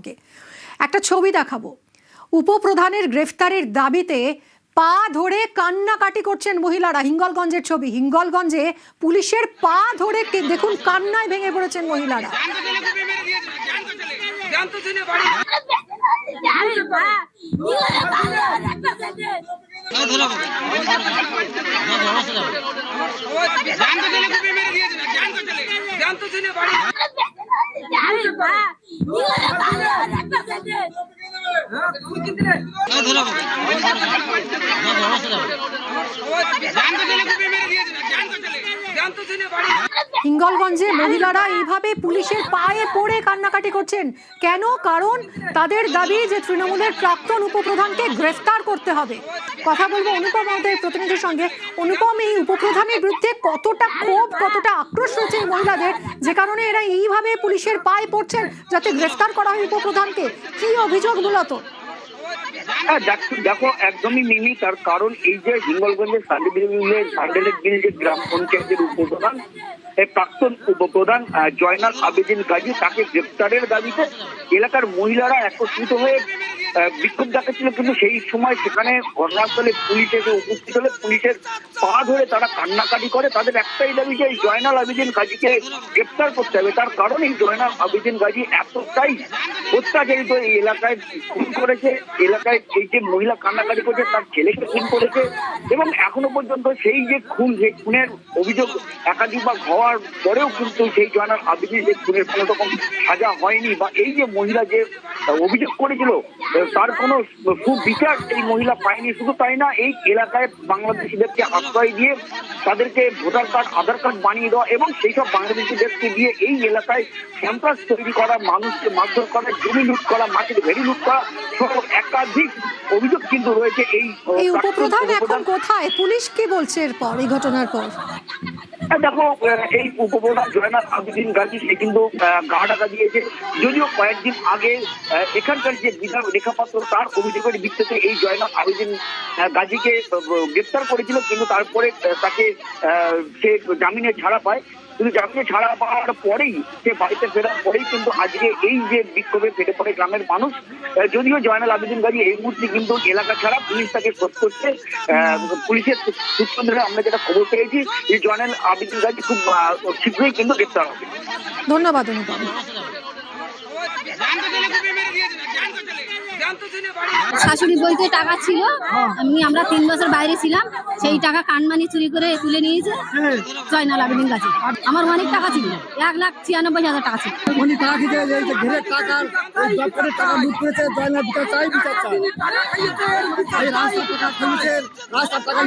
উপপ্রধানকে। একটা ছবি দেখাবো। উপপ্রধানের গ্রেফতারের দাবিতে পা ধরে কান্নাকাটি করছেন মহিলারা। হিঙ্গলগঞ্জের ছবি। হিঙ্গলগঞ্জে পুলিশের পা ধরে দেখুন কান্নায় ভেঙে পড়েছেন মহিলারা। হিঙ্গলগঞ্জে মহিলারা এইভাবে পুলিশের পায়ে পড়ে কান্নাকাটি করছেন। কেন? কারণ তাদের দাবি যে তৃণমূলের প্রাক্তন উপপ্রধানকে গ্রেফতার করতে হবে। কথা বলবো অনুপম আমাদের প্রতিনিধির সঙ্গে। অনুপম, এই উপপ্রধানের বিরুদ্ধে কতটা ক্ষোভ, কতটা আক্রোশ রয়েছে এই মহিলাদের, যে কারণে এরা এইভাবে পুলিশের পায়ে পড়ছেন যাতে গ্রেফতার করা হয় উপপ্রধানকে? কি অভিযোগ মূলত? দেখো, একদমই মিমি। তার কারণ এই যে হিঙ্গলগঞ্জের সান্ডেলের বিল যে গ্রাম পঞ্চায়েতের উপপ্রধান, প্রাক্তন উপপ্রধান জয়নাল আবেদিন গাজী, তাকে গ্রেফতারের দাবিতে এলাকার মহিলারা একত্রিত হয়ে বিক্ষোভ দেখাচ্ছিল। কিন্তু সেই সময় সেখানে ঘটনাস্থলে পুলিশ এসে উপস্থিত হলে পুলিশের পা ধরে তারা কান্নাকাটি করে। তাদের একটাই দাবি যে এই জয়নাল আবেদিন গাজীকে গ্রেফতার করতে হবে। তার কারণ এই জয়নাল আবেদিন গাজী এতটাই অত্যাচারিত, এই এলাকায় খুন করেছে, এলাকায় এই যে মহিলা কান্নাকাটি করছে তার ছেলেকে খুন করেছে, এবং এখনো পর্যন্ত সেই যে খুন, সেই খুনের অভিযোগ একাধিকবার হওয়ার পরেও কিন্তু সেই জয়নাল আবেদিন যে খুনের কোনো রকম সাজা হয়নি, বা এই যে মহিলা যে অভিযোগ করেছিল তার কোনো সুবিচার এই মহিলা পায়নি। শুধু তাই না, এই এলাকায় বাংলাদেশিদেরকে আশ্রয় দিয়ে তাদেরকে ভোটার কার্ড, আধার কার্ড বানিয়ে দেওয়া, এবং সেই সব বাংলাদেশিদেরকে দিয়ে এই এলাকায় সন্ত্রাস তৈরি করা, মানুষকে মারধর করা, জমি লুট করা, মাটির ভেড়ি লুট করা সহ একাধিক অভিযোগ কিন্তু রয়েছে। এই উপপ্রধান এখন কোথায়? পুলিশ কি বলছে এরপর, এই ঘটনার পর? দেখো, এই উপপ্রধান জয়নাল আবেদিন গাজী সে কিন্তু গা ঢাকা দিয়েছে। যদিও কয়েকদিন আগে এখানকার যে বিধায়ক রেখাপাত্র তার অভিযোগের ভিত্তিতে এই জয়নাল আবেদিন গাজীকে গ্রেফতার করেছিল, কিন্তু তারপরে তাকে সে জামিনে ছাড়া পায়। কিন্তু জামিনে ছাড়া পাওয়ার পরেই, সে বাড়িতে ফেরার পরেই কিন্তু আজকে এই যে বিক্ষোভে ফেটে পড়ে গ্রামের মানুষ। যদিও জয়নাল আবেদিন গাজী এই মুহূর্তে কিন্তু এলাকা ছাড়া, পুলিশ তাকে খোঁজ করছে। পুলিশের সূত্র ধরে আমরা যেটা খবর পেয়েছি, এই জয়নাল আবেদিন গাজী খুব শীঘ্রই কিন্তু গ্রেফতার হবে। ধন্যবাদ অনুপম। শাশুড়ি বলতে টাকা ছিল, আমরা 3 বছর বাইরে ছিলাম, সেই টাকা কানমানি চুরি করে তুলে নিয়েছে জয়নাল আবেদিন গাজী। আমার অনেক টাকা ছিল, 1,96,000 টাকা ছিল। রাস্তার টাকা